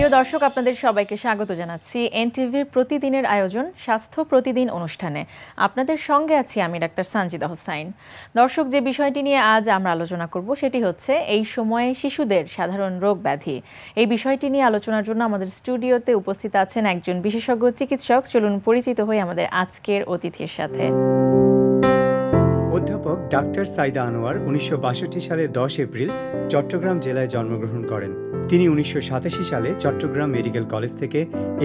প্রিয় দর্শক, আপনাদের সবাইকে স্বাগত জানাচ্ছি এনটিভির প্রতিদিনের আয়োজন স্বাস্থ্য প্রতিদিন অনুষ্ঠানে। আপনাদের সঙ্গে আছি আমি ডাক্তার সানজিদা হোসাইন। দর্শক, যে বিষয়টি নিয়ে আজ আমরা আলোচনা করব সেটি হচ্ছে এই সময়ে শিশুদের সাধারণ রোগ ব্যাধি। এই বিষয়টি নিয়ে আলোচনার জন্য আমাদের স্টুডিওতে উপস্থিত আছেন একজন বিশেষজ্ঞ চিকিৎসক। চলুন পরিচিত হই আমাদের আজকের অতিথির সাথে। অধ্যাপক ডাক্তার সাইদা আনোয়ার 1962 সালে 10 এপ্রিল চট্টগ্রাম জেলায় জন্মগ্রহণ করেন। তিনি 1987 সালে চট্টগ্রাম মেডিকেল কলেজ থেকে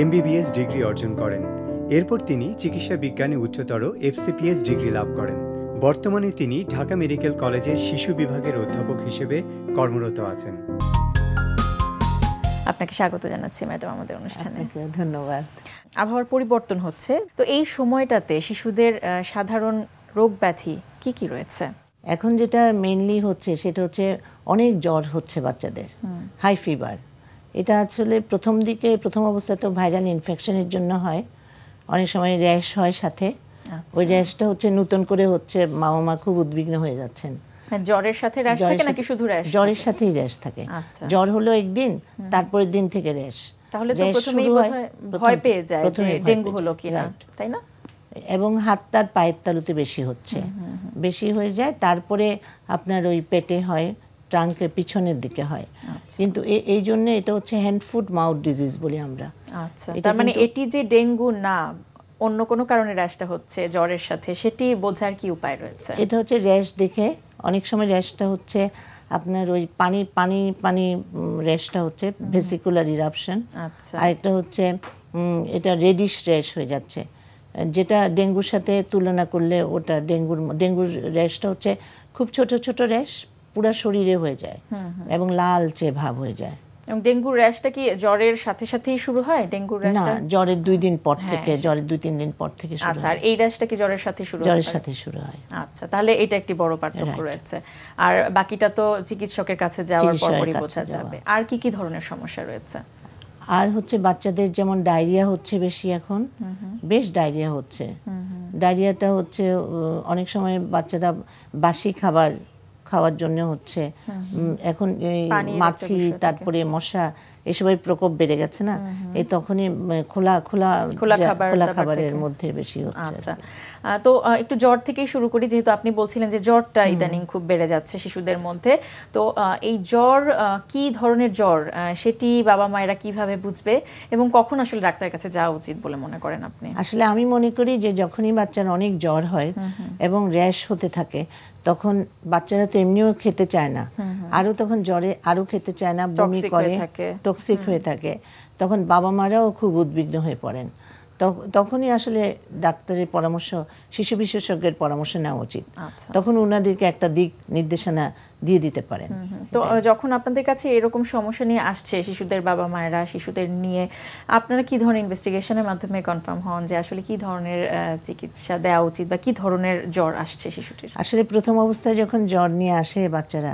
MBBS ডিগ্রি অর্জন করেন। এরপর তিনি চিকিৎসা বিজ্ঞানে উচ্চতর FCPS ডিগ্রি লাভ করেন। বর্তমানে তিনি ঢাকা মেডিকেল কলেজের শিশু বিভাগের অধ্যাপক হিসেবে কর্মরত আছেন। আপনাকে স্বাগত জানাচ্ছি ম্যাডাম আমাদের অনুষ্ঠানে। ধন্যবাদ। আবহাওয়ার পরিবর্তন হচ্ছে, তো এই সময়টাতে শিশুদের সাধারণ রোগ ব্যাধি কি কি রয়েছে? এখন যেটা মেইনলি হচ্ছে সেটা হচ্ছে অনেক জ্বর হচ্ছে বাচ্চাদের, হাই ফিভার। এটা আসলে প্রথম অবস্থায় তো ভাইরাল ইনফেকশনের জন্য হয়, অনেক সময় র্যাশ হয় সাথে। ওই র্যাশটা হচ্ছে নতুন করে হচ্ছে, মা খুব উদ্বিগ্ন হয়ে যাচ্ছেন। জ্বরের সাথে র্যাশ থাকে নাকি শুধু র্যাশ? জ্বরের সাথেই র্যাশ থাকে। জ্বর হলো একদিন, তারপরের দিন থেকে র্যাশ। তাহলে তো প্রথমেই ভয় পেয়ে যায় যে ডেঙ্গু হলো কিনা, তাই না? এবং হাত তার পায়ের তালুতে বেশি হচ্ছে, বেশি হয়ে যায়। তারপরে আপনার ওই পেটে হয়, ট্রাঙ্কের পিছনের দিকে হয়। কিন্তু এই জন্য এটা হচ্ছে হ্যান্ড ফুট মাউথ ডিজিজ বলি আমরা। আচ্ছা, তার মানে এটি যে ডেঙ্গু না, অন্য কোনো কারণে র্যাশটা হচ্ছে জ্বরের সাথে, সেটি বোঝার কি উপায় রয়েছে? এটা হচ্ছে র্যাশ দেখে, অনেক সময় র্যাশটা হচ্ছে আপনার ওই পানি পানি পানি র্যাশটা হচ্ছে ভেসিকুলার ইরাপশন। আচ্ছা, আর একটা হচ্ছে এটা রেডিশ র্যাশ হয়ে যাচ্ছে, যেটা ডেঙ্গুর সাথে তুলনা করলে ওটা ডেঙ্গুর র্যাশটা হচ্ছে খুব ছোট ছোট র্যাশ, পুরো শরীরে হয়ে যায় এবং লালচে ভাব হয়ে যায়। এবং ডেঙ্গুর র্যাশটা কি জ্বরের সাথে সাথেই শুরু হয়? ডেঙ্গুর র্যাশটা না, জ্বরের 2 দিন পর থেকে, জ্বরের 2-3 দিন পর থেকে শুরু হয়। আচ্ছা, আর এই র্যাশটা কি জ্বরের সাথে শুরু হয়? জ্বরের সাথে শুরু হয়। আচ্ছা, তাহলে এটা একটি বড় পার্থক্য রয়েছে। আর বাকিটা তো চিকিৎসকের কাছে যাওয়ার পরই বোঝা যাবে। আর কি কি ধরনের সমস্যা রয়েছে? আর হচ্ছে বাচ্চাদের যেমন ডায়রিয়া হচ্ছে বেশি, এখন বেশ ডায়রিয়া হচ্ছে। ডায়রিয়াটা হচ্ছে অনেক সময় বাচ্চারা বাসি খাওয়ার জন্য হচ্ছে। এখন মাছি, তারপরে মশা, এসবের প্রকোপ বেড়ে গেছে না, এই তখনই খোলা খাবারের মধ্যে বেশি হচ্ছে। আচ্ছা, তো একটু জ্বর থেকেই শুরু করি, যেহেতু আপনি বলছিলেন যে জ্বরটা ইদানিং খুব বেড়ে যাচ্ছে শিশুদের মধ্যে। তো এই জ্বর কি ধরনের জ্বর, সেটি বাবা মায়েরা কিভাবে বুঝবে এবং কখন আসলে ডাক্তারের কাছে যাওয়া উচিত বলে মনে করেন আপনি? আসলে আমি মনে করি যে যখনই বাচ্চার অনেক জ্বর হয় এবং র্যাশ হতে থাকে, তখন বাচ্চারা তো এমনিও খেতে চায় না, আরো তখন জ্বরে আরো খেতে চায় না, বমি করে, টক্সিক হয়ে থাকে, তখন বাবা মারাও খুব উদ্বিগ্ন হয়ে পড়েন। তখনই আসলে ডাক্তারের পরামর্শ, শিশু বিশেষজ্ঞের পরামর্শ নেওয়া উচিত। তখন ওনাদেরকে একটা দিক নির্দেশনা দিয়ে দিতে পারেন। তো যখন আপনাদের কাছে এরকম সমস্যা নিয়ে আসছে শিশুদের বাবা মায়েরা, শিশুদের নিয়ে আপনারা কি ধরনের ইনভেস্টিগেশনের মাধ্যমে কনফার্ম হন যে আসলে কি ধরনের চিকিৎসা দেওয়া উচিত বা কি ধরনের জ্বর আসছে শিশুটির? আসলে প্রথম অবস্থায় যখন জ্বর নিয়ে আসে বাচ্চারা,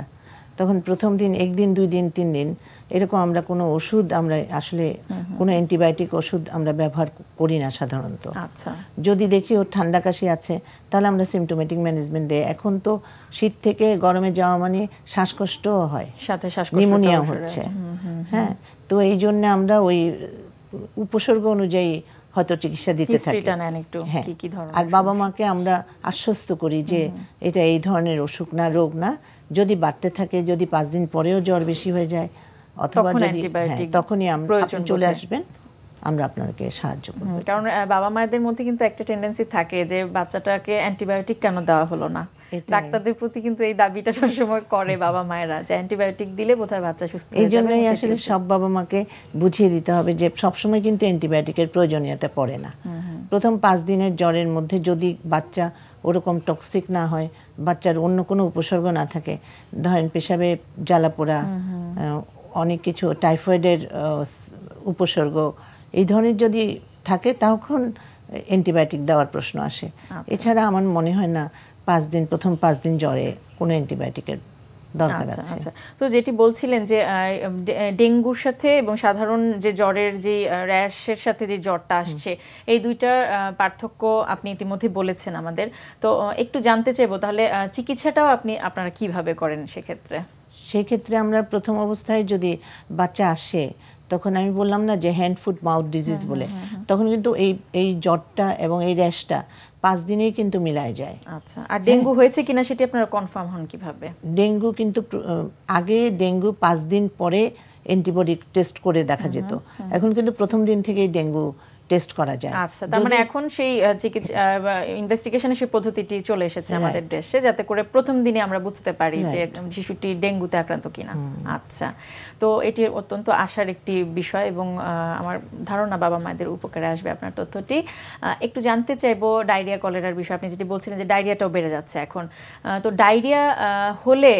তখন প্রথম দিন, 1 দিন 2 দিন 3 দিন এরকম আমরা কোনো ওষুধ, আমরা আসলে কোনো অ্যান্টিবায়োটিক ওষুধ আমরা ব্যবহার করি না সাধারণত। আচ্ছা, যদি দেখি ওর ঠান্ডা কাশি আছে তাহলে আমরা সিমটোমেটিক ম্যানেজমেন্ট দেই। এখন তো শীত থেকে গরমে যাওয়া মানে শ্বাসকষ্টও হয়, সাথে নিউমোনিয়া হচ্ছে। হ্যাঁ, তো এই জন্য আমরা ওই উপসর্গ অনুযায়ী হয়তো চিকিৎসা দিতে থাকি। হ্যাঁ, আর বাবা মাকে আমরা আশ্বস্ত করি যে এটা এই ধরনের অসুখ না, রোগ না। যদি বাড়তে থাকে, যদি 5 দিন পরেও জ্বর বেশি হয়ে যায়, অথবা যদি তখনই আপনি চলে আসবেন, আমরা আপনাকে সাহায্য করব। কারণ বাবা মায়েদের মধ্যে কিন্তু একটা টেন্ডেন্সি থাকে যে বাচ্চাটাকে অ্যান্টিবায়োটিক কেন দেওয়া হলো না। ডাক্তারদের প্রতি কিন্তু এই দাবিটা সবসময় করে বাবা মায়েরা, যে অ্যান্টিবায়োটিক দিলে বোধহয় বাচ্চা সুস্থ হয়ে যাবে। এই জন্যই আসলে সব বাবা মাকে বুঝিয়ে দিতে হবে যে সবসময় কিন্তু অ্যান্টিবায়োটিকের প্রয়োজনীয়তা পড়ে না। প্রথম 5 দিনের জ্বরের মধ্যে যদি বাচ্চা ওরকম টক্সিক না হয়, বাচ্চার অন্য কোনো উপসর্গ না থাকে, ধরেন পেশাবে জ্বালাপোড়া, অনেক কিছু টাইফয়েডের উপসর্গ, এই ধরনের যদি থাকে, তখন অ্যান্টিবায়োটিক দেওয়ার প্রশ্ন আসে। এছাড়া আমার মনে হয় না প্রথম 5 দিন জ্বরে কোনো অ্যান্টিবায়োটিকের দরকার আছে। আচ্ছা, তো যেটি বলছিলেন যে ডেঙ্গুর সাথে এবং সাধারণ যে জ্বরের যে র্যাশের সাথে যে জ্বরটা আসছে, এই দুইটার পার্থক্য আপনি ইতিমধ্যে বলেছেন আমাদের। তো একটু জানতে চাইবো তাহলে চিকিৎসাটাও আপনারা কিভাবে করেন সেক্ষেত্রে? আমরা প্রথম অবস্থায় যদি বাচ্চা আসে, তখন আমি বললাম না যে হ্যান্ড ফুট মাউথ ডিজিজ বলে, তখন কিন্তু এই জ্বরটা এবং এই র্যাশটা 5 দিনেই কিন্তু মিলায় যায়। আচ্ছা, আর ডেঙ্গু হয়েছে কিনা সেটি আপনারা কনফার্ম হন কিভাবে? ডেঙ্গু কিন্তু আগে ডেঙ্গু 5 দিন পরে অ্যান্টিবডি টেস্ট করে দেখা যেত, এখন কিন্তু প্রথম দিন থেকেই ডেঙ্গু টেস্ট করা যায়। আচ্ছা, তার মানে এখন সেই চিকিৎসা ইনভেস্টিগেশনের সেই পদ্ধতিটি চলে এসেছে আমাদের দেশে, যাতে করে প্রথম দিনে আমরা বুঝতে পারি যে শিশুটি ডেঙ্গুতে আক্রান্ত কিনা। আচ্ছা, তো এটি অত্যন্ত আশার একটি বিষয় এবং আমার ধারণা বাবা মায়েদের উপকারে আসবে আপনার তথ্যটি। একটু জানতে চাইবো ডায়রিয়া কলেরার বিষয়। আপনি যেটি বলছিলেন যে ডায়রিয়াটাও বেড়ে যাচ্ছে এখন, তো ডায়রিয়া হলে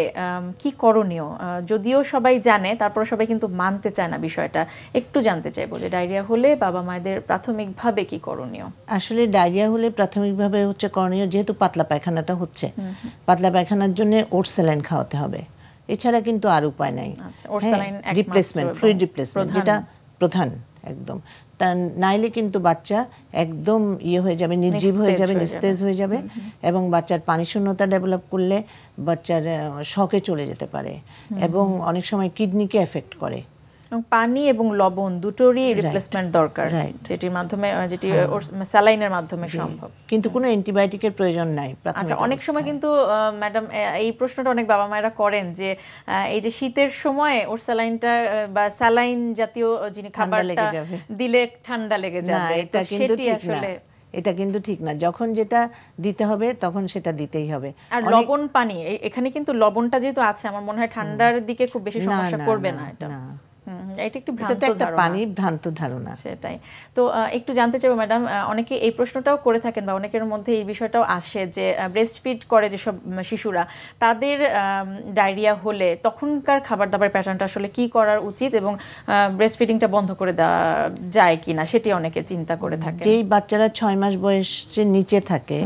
কি করণীয়? যদিও সবাই জানে, তারপরে সবাই কিন্তু মানতে চায় না বিষয়টা। একটু জানতে চাইবো যে ডায়রিয়া হলে বাবা মায়েদের প্রাথমিকভাবে কি করণীয়? আসলে ডায়রিয়া হলে প্রাথমিকভাবে হচ্ছে করণীয়, যেহেতু পাতলা পায়খানাটা হচ্ছে, পাতলা পায়খানার জন্য ওটস স্যালাইন খাওয়াতে হবে, এছাড়া কিন্তু আর উপায় নাই। রিপ্লেসমেন্ট, ফ্লুইড রিপ্লেসমেন্ট যেটা প্রধান একদম, তা নাইলে কিন্তু বাচ্চা একদম হয়ে যাবে, নির্জীব হয়ে যাবে, নিস্তেজ হয়ে যাবে, এবং বাচ্চার পানি শূন্যতা ডেভেলপ করলে বাচ্চার শকে চলে যেতে পারে এবং অনেক সময় কিডনিকে এফেক্ট করে। পানি এবং লবণ দুটোরই রিপ্লেসমেন্ট দরকার, যেটির মাধ্যমে যেটি স্যালাইনের মাধ্যমে সম্ভব, কিন্তু কোনো অ্যান্টিবায়োটিকের প্রয়োজন নাই। আচ্ছা, অনেক সময় কিন্তু ম্যাডাম এই প্রশ্নটা অনেক বাবা মায়েরা করেন যে এই যে শীতের সময় ওর স্যালাইনটা বা স্যালাইন জাতীয় খাবারটা দিলে ঠান্ডা লেগে যাবে, এটা কিন্তু ঠিক না। এটা কিন্তু ঠিক না, যখন যেটা দিতে হবে তখন সেটা দিতেই হবে। আর লবণ পানি, এখানে কিন্তু লবণটা যেহেতু আছে, আমার মনে হয় ঠান্ডার দিকে খুব বেশি সমস্যা করবে না এটা। এটা একটু ভ্রান্ত ধারণা। সেটাই তো একটু জানতে চাইবো ম্যাডাম, অনেকে এই প্রশ্নটাও করে থাকেন বা অনেকের মধ্যে এই বিষয়টাও আসে যে ব্রেস্ট ফিড করে যেসব শিশুরা, তাদের ডায়রিয়া হলে তখনকার খাবার দাবার প্যাটার্নটা আসলে কি করার উচিত এবং ব্রেস্ট ফিডিংটা বন্ধ করে দেওয়া যায় কিনা সেটি অনেকে চিন্তা করে থাকে। যেই বাচ্চারা 6 মাস বয়সের নিচে থাকে,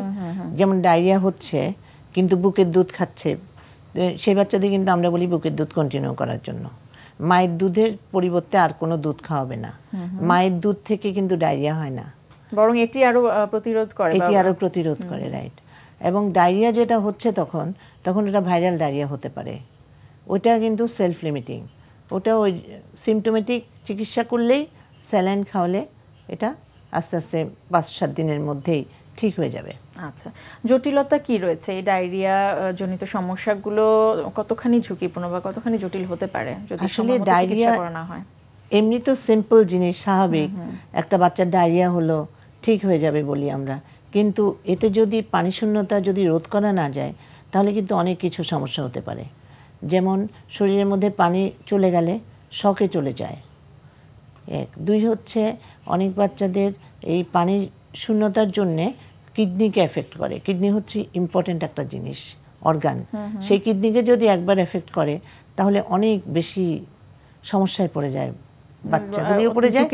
যেমন ডায়রিয়া হচ্ছে কিন্তু বুকের দুধ খাচ্ছে, সেই বাচ্চাদের কিন্তু আমরা বলি বুকের দুধ কন্টিনিউ করার জন্য। মায়ের দুধের পরিবর্তে আর কোনো দুধ খাওয়াবে না। মায়ের দুধ থেকে কিন্তু ডায়রিয়া হয় না, বরং এটি আরো প্রতিরোধ করে, রাইট। এবং ডায়রিয়া যেটা হচ্ছে তখন এটা ভাইরাল ডায়রিয়া হতে পারে, ওটা কিন্তু সেলফ লিমিটিং, ওটা ওই সিমটোমেটিক চিকিৎসা করলেই, স্যালাইন খাওয়ালে এটা আস্তে আস্তে 5-7 দিনের মধ্যেই ঠিক হয়ে যাবে। আচ্ছা, জটিলতা কি রয়েছে এই ডায়রিয়া জনিত সমস্যাগুলো? কতখানি ঝুঁকিপূর্ণ বা কতখানি জটিল হতে পারে যদি সময়মতো চিকিৎসা করা না হয়? এমনি তো সিম্পল জিনিস, স্বাভাবিক, একটা বাচ্চার ডায়রিয়া হলো ঠিক হয়ে যাবে বলি আমরা, কিন্তু এতে যদি পানি শূন্যতা যদি রোধ করা না যায় তাহলে কিন্তু অনেক কিছু সমস্যা হতে পারে। যেমন শরীরের মধ্যে পানি চলে গেলে শকে চলে যায়, 1। 2 হচ্ছে অনেক বাচ্চাদের এই পানি শূন্যতার জন্যে কিডনিকে এফেক্ট করে। কিডনি হচ্ছে ইম্পর্টেন্ট একটা জিনিস, অর্গান। সেই কিডনিকে যদি একবার এফেক্ট করে তাহলে অনেক বেশি সমস্যায় পড়ে যায় বাচ্চাগুলি, উপরে যায়,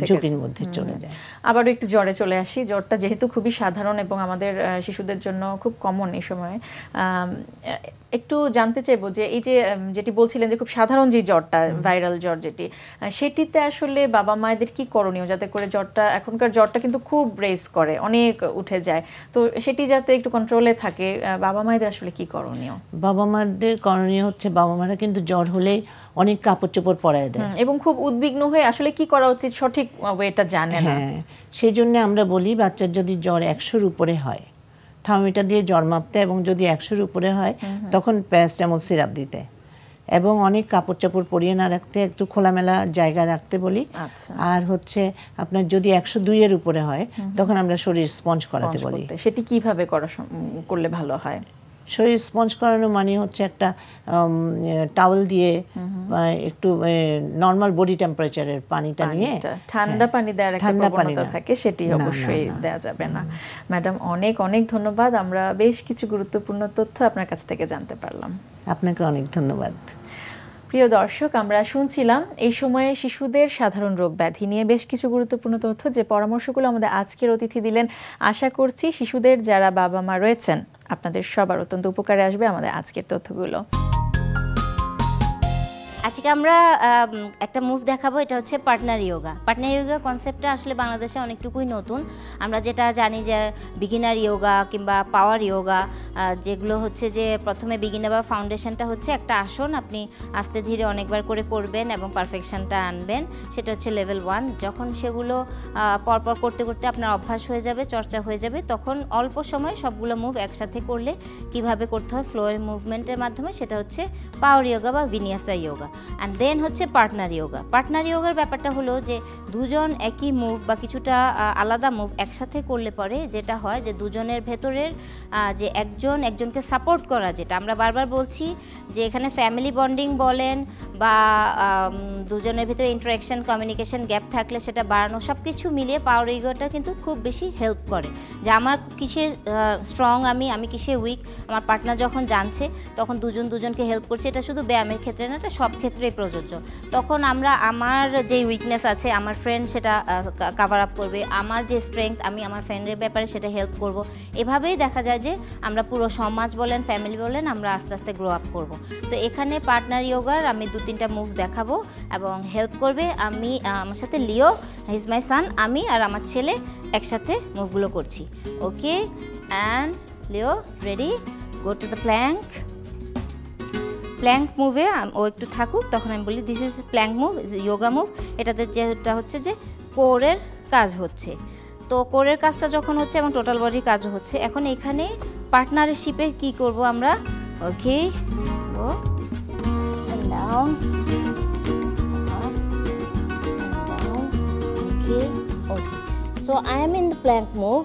ঝুঁকির মধ্যে চলে যায়। আবারও একটু জ্বরে চলে আসি। জ্বরটা যেহেতু খুবই সাধারণ এবং আমাদের শিশুদের জন্য খুব কমন এই সময়ে, একটু জানতে চাইবো যে এই যে যেটি বলছিলেন যে খুব সাধারণ যে জ্বরটা, ভাইরাল জ্বর যেটি, সেটিতে আসলে বাবা মায়েদের কি করণীয় যাতে করে জ্বরটা, এখনকার জ্বরটা কিন্তু খুব রেস করে, অনেক উঠে যায়, তো সেটি যাতে একটু কন্ট্রোলে থাকে, বাবা মায়েদের আসলে কি করণীয়? বাবা মায়েদের করণীয় হচ্ছে, বাবা মারা কিন্তু জ্বর হলেই অনেক কাপড় চোপড় পরায় দেয় এবং খুব উদ্বিগ্ন হয়ে আসলে কি করা উচিত সঠিক ওয়েটা জানে না। সেই জন্য আমরা বলি বাচ্চার যদি জ্বর 100-র উপরে হয় থার্মোমিটার দিয়ে জ্বর মাপতে, এবং যদি 100-র উপরে হয় তখন প্যারাসিটামল সিরাপ দিতে, এবং অনেক কাপড় চাপড় পরিয়ে না রাখতে, একটু খোলামেলা জায়গায় রাখতে বলি। আর হচ্ছে আপনার যদি 102-এর উপরে হয় তখন আমরা শরীর স্পঞ্জ করাতে বলি। সেটি কিভাবে করলে ভালো হয়? শরীর স্পঞ্জ করানো মানে হচ্ছে একটা টাওয়েল দিয়ে একটু নরমাল বডি টেম্পারেচারের পানিটা নিয়ে, ঠান্ডা পানি দেওয়ার একটা প্রবণতা থাকে, সেটি অবশ্যই দেওয়া যাবে না। ম্যাডাম, অনেক অনেক ধন্যবাদ, আমরা বেশ কিছু গুরুত্বপূর্ণ তথ্য আপনার কাছ থেকে জানতে পারলাম। আপনাকে অনেক ধন্যবাদ। প্রিয় দর্শক, আমরা শুনছিলাম এই সময়ে শিশুদের সাধারণ রোগ ব্যাধি নিয়ে বেশ কিছু গুরুত্বপূর্ণ তথ্য, যে পরামর্শগুলো আমাদের আজকের অতিথি দিলেন। আশা করছি শিশুদের যারা বাবা মা রয়েছেন আপনাদের সবার অত্যন্ত উপকারে আসবে আমাদের আজকের তথ্যগুলো। আজকে আমরা একটা মুভ দেখাবো, এটা হচ্ছে পার্টনার ইয়োগা। পার্টনার ইয়োগার কনসেপ্টটা আসলে বাংলাদেশে অনেকটুকুই নতুন। আমরা যেটা জানি যে বিগিনার ইয়োগা কিংবা পাওয়ার ইয়োগা, যেগুলো হচ্ছে যে প্রথমে বিগিনার বা ফাউন্ডেশনটা হচ্ছে একটা আসন, আপনি আস্তে ধীরে অনেকবার করে করবেন এবং পারফেকশনটা আনবেন, সেটা হচ্ছে লেভেল 1। যখন সেগুলো পরপর করতে করতে আপনার অভ্যাস হয়ে যাবে, চর্চা হয়ে যাবে, তখন অল্প সময় সবগুলো মুভ একসাথে করলে কিভাবে করতে হয় ফ্লোয়ের মুভমেন্টের মাধ্যমে, সেটা হচ্ছে পাওয়ার ইয়োগা বা ভিনিয়াসা ইয়োগা। অ্যান্ড দেন হচ্ছে পার্টনার ইয়োগা। পার্টনার ইয়োগার ব্যাপারটা হলো যে দুজন একই মুভ বা কিছুটা আলাদা মুভ একসাথে করলে পরে যেটা হয় যে দুজনের ভেতরের যে একজনকে সাপোর্ট করা, যেটা আমরা বারবার বলছি যে এখানে ফ্যামিলি বন্ডিং বলেন বা দুজনের ভিতরে ইন্টারাকশন কমিউনিকেশন গ্যাপ থাকলে সেটা বাড়ানো, সব কিছু মিলিয়ে পাওয়ার ইয়োগাটা কিন্তু খুব বেশি হেল্প করে। যে আমার কিসে স্ট্রং, আমি কিসে উইক, আমার পার্টনার যখন জানছে তখন দুজনকে হেল্প করছে। এটা শুধু ব্যায়ামের ক্ষেত্রে না, এটা সব ক্ষেত্রেই প্রযোজ্য। তখন আমার যে উইকনেস আছে আমার ফ্রেন্ড সেটা কাভার আপ করবে, আমার যে স্ট্রেংথ আমি আমার ফ্রেন্ডের ব্যাপারে সেটা হেল্প করব। এভাবেই দেখা যায় যে আমরা পুরো সমাজ বলেন, ফ্যামিলি বলেন, আমরা আস্তে আস্তে গ্রো আপ করব। তো এখানে পার্টনার ইয়োগার আমি 2-3টা মুভ দেখাবো এবং হেল্প করবে। আমার সাথে লিও, হি ইজ মাই সান, আমি আর আমার ছেলে একসাথে মুভগুলো করছি। Okay, and Leo ready, go to the plank. Plank মুভে ও একটু থাকুক, তখন আমি বলি this is plank move, yoga move. এটাতে যেটা হচ্ছে যে কোরের কাজ হচ্ছে, তো কোরের কাজটা যখন হচ্ছে এবং টোটাল বডির কাজও হচ্ছে। এখন এখানে পার্টনারশিপে কি করব আমরা, okay, go and down, up and down, okay okay. So I am in the plank move,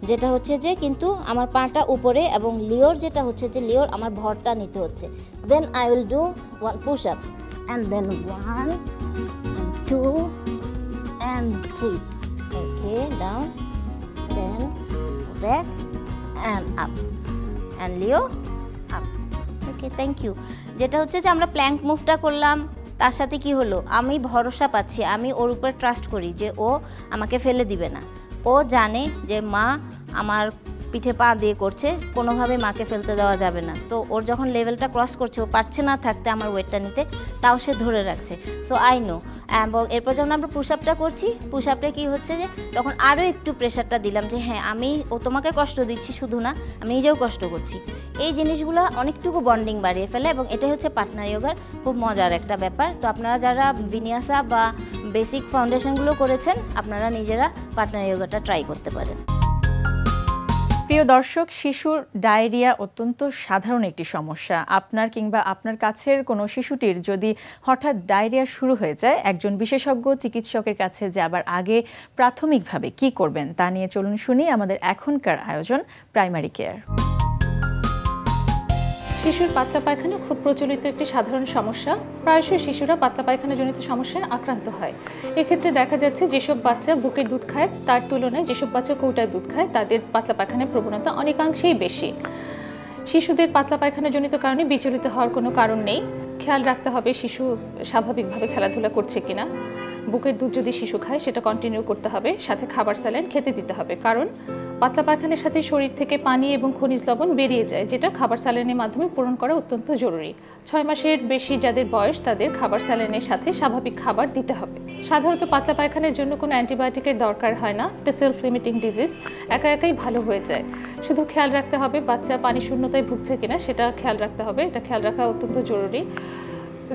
যেটা হচ্ছে যে কিন্তু আমার পাটা উপরে এবং লিওর যেটা হচ্ছে যে লিওর আমার ভরটা নিতে হচ্ছে। Then I will do 1 push ups and then 1 and 2 and 3. Okay, down, then back and up and leo up. Okay, thank you. যেটা হচ্ছে যে আমরা প্ল্যাঙ্ক মুভটা করলাম, তার সাথে কি হলো, আমি ভরসা পাচ্ছি, আমি ওর উপর ট্রাস্ট করি যে ও আমাকে ফেলে দিবে না। ও জানে যে মা আমার পিঠে পা দিয়ে করছে, কোনোভাবে মাকে ফেলতে দেওয়া যাবে না। তো ওর যখন লেভেলটা ক্রস করছে, ও পারছে না থাকতে আমার ওয়েটটা নিতে, তাও সে ধরে রাখছে। So I know. এবং এরপর যখন আমরা পুশ আপটা করছি, পুশ আপটা কী হচ্ছে যে তখন আরও একটু প্রেশারটা দিলাম যে হ্যাঁ, ও তোমাকে কষ্ট দিচ্ছি শুধু না, আমি নিজেও কষ্ট করছি। এই জিনিসগুলো অনেকটুকু বন্ডিং বাড়িয়ে ফেলে এবং এটাই হচ্ছে পার্টনার ইয়োগার খুব মজার একটা ব্যাপার। তো আপনারা যারা বিনিয়াসা বা বেসিক ফাউন্ডেশনগুলো করেছেন, আপনারা নিজেরা পার্টনার ইয়োগাটা ট্রাই করতে পারেন। প্রিয় দর্শক, শিশুর ডায়রিয়া অত্যন্ত সাধারণ একটি সমস্যা। আপনার কিংবা আপনার কাছের কোনো শিশুটির যদি হঠাৎ ডায়রিয়া শুরু হয়ে যায়, একজন বিশেষজ্ঞ চিকিৎসকের কাছে যাবার আগে প্রাথমিকভাবে কি করবেন তা নিয়ে চলুন শুনি আমাদের এখনকার আয়োজন প্রাইমারি কেয়ার। শিশুর পাতলা পায়খানা খুব প্রচলিত একটি সাধারণ সমস্যা। প্রায়শই শিশুরা পাতলা পায়খানাজনিত সমস্যায় আক্রান্ত হয়। এক্ষেত্রে দেখা যাচ্ছে যেসব বাচ্চা বুকের দুধ খায় তার তুলনায় যেসব বাচ্চা কৌটায় দুধ খায় তাদের পাতলা পায়খানার প্রবণতা অনেকাংশেই বেশি। শিশুদের পাতলা পায়খানাজনিত কারণে বিচলিত হওয়ার কোনো কারণ নেই। খেয়াল রাখতে হবে শিশু স্বাভাবিকভাবে খেলাধুলা করছে কিনা। বুকের দুধ যদি শিশু খায় সেটা কন্টিনিউ করতে হবে, সাথে খাবার স্যালাইন খেতে দিতে হবে, কারণ পাতলা পায়খানার সাথে শরীর থেকে পানি এবং খনিজ লবণ বেরিয়ে যায়, যেটা খাবার স্যালাইনের মাধ্যমে পূরণ করা অত্যন্ত জরুরি। 6 মাসের বেশি যাদের বয়স তাদের খাবার স্যালাইনের সাথে স্বাভাবিক খাবার দিতে হবে। সাধারণত পাতলা পায়খানার জন্য কোনো অ্যান্টিবায়োটিকের দরকার হয় না। এটা সেলফ লিমিটিং ডিজিজ, একাই ভালো হয়ে যায়। শুধু খেয়াল রাখতে হবে বাচ্চা পানি শূন্যতায় ভুগছে কিনা, সেটা খেয়াল রাখতে হবে। এটা খেয়াল রাখা অত্যন্ত জরুরি।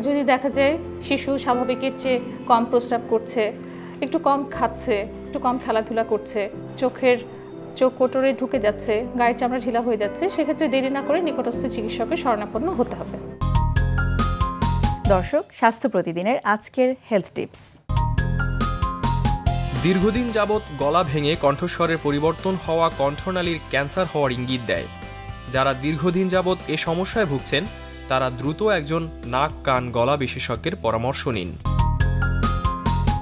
যদি দেখা যায় শিশু স্বাভাবিকের চেয়ে কম প্রস্রাব করছে, একটু কম খাচ্ছে, একটু কম খেলাধুলা করছে, চোখ কোটরে ঢুকে যাচ্ছে, গায়ের চামড়া ঢিলা হয়ে যাচ্ছে, সেক্ষেত্রে দেরি না করে নিকটস্থ চিকিৎসকের শরণাপন্ন হতে হবে। দর্শক, স্বাস্থ্য প্রতিদিনের আজকের হেলথ টিপস। দীর্ঘদিন যাবৎ গলা ভেঙে কণ্ঠস্বরের পরিবর্তন হওয়া কণ্ঠনালীর ক্যান্সার হওয়ার ইঙ্গিত দেয়। যারা দীর্ঘদিন যাবৎ এ সমস্যায় ভুগছেন তারা দ্রুত একজন নাক কান গলা বিশেষজ্ঞের পরামর্শ নিন।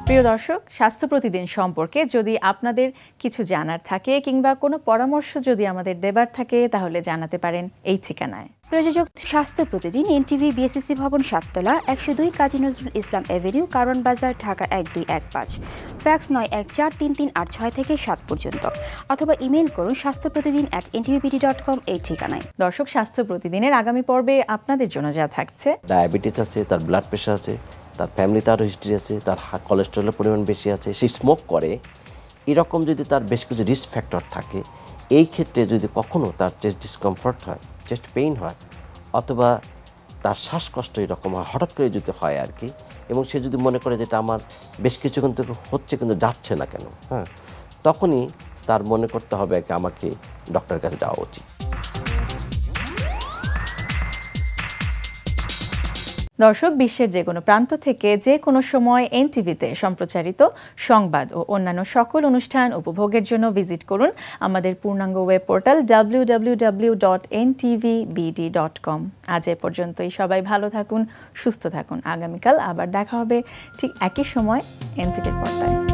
প্রিয় দর্শক, স্বাস্থ্য প্রতিদিন সম্পর্কে যদি আপনাদের কিছু জানার থাকে কিংবা কোনো পরামর্শ যদি আমাদের দেবার থাকে তাহলে জানাতে পারেন এই ঠিকানায়। প্রযোজক স্বাস্থ্য প্রতিদিন, এনটিভি, বিএসসি ভবন, 7 তলা, 102 কাজী নজরুল ইসলাম এভিনিউ, কারণ বাজার, ঢাকা 1215। ফ্যাক্স 914338 থেকে 7 পর্যন্ত, অথবা ইমেল করুন স্বাস্থ্যপ্রতিদিন@ntvpd.com এই ঠিকানায়। দর্শক, স্বাস্থ্য প্রতিদিনের আগামী পর্বে আপনাদের জন্য যা থাকছে: ডায়াবেটিস আছে, তার ব্লাড প্রেশার আছে, তার ফ্যামিলিতে আরও হিস্ট্রি আছে, তার কোলেস্টেরলের পরিমাণ বেশি আছে, সে স্মোক করে, এরকম যদি তার বেশ কিছু রিস্ক ফ্যাক্টর থাকে, এই ক্ষেত্রে যদি কখনও তার চেস্ট ডিসকমফর্ট হয়, চেস্ট পেইন হয়, অথবা তার শ্বাসকষ্ট এরকম হয়, হঠাৎ করে যদি হয় আর কি, এবং সে যদি মনে করে যেটা আমার বেশ কিছু কিন্তু হচ্ছে কিন্তু যাচ্ছে না কেন, হ্যাঁ, তখনই তার মনে করতে হবে যে আমাকে ডক্টরের কাছে যাওয়া উচিত। দর্শক, বিশ্বের যে কোনো প্রান্ত থেকে যে কোনো সময় এনটিভিতে সম্প্রচারিত সংবাদ ও অন্যান্য সকল অনুষ্ঠান উপভোগের জন্য ভিজিট করুন আমাদের পূর্ণাঙ্গ ওয়েব পোর্টাল www.ntvbd.com। আজ এ পর্যন্তই। সবাই ভালো থাকুন, সুস্থ থাকুন। আগামীকাল আবার দেখা হবে ঠিক একই সময় এনটিভির পর্দায়।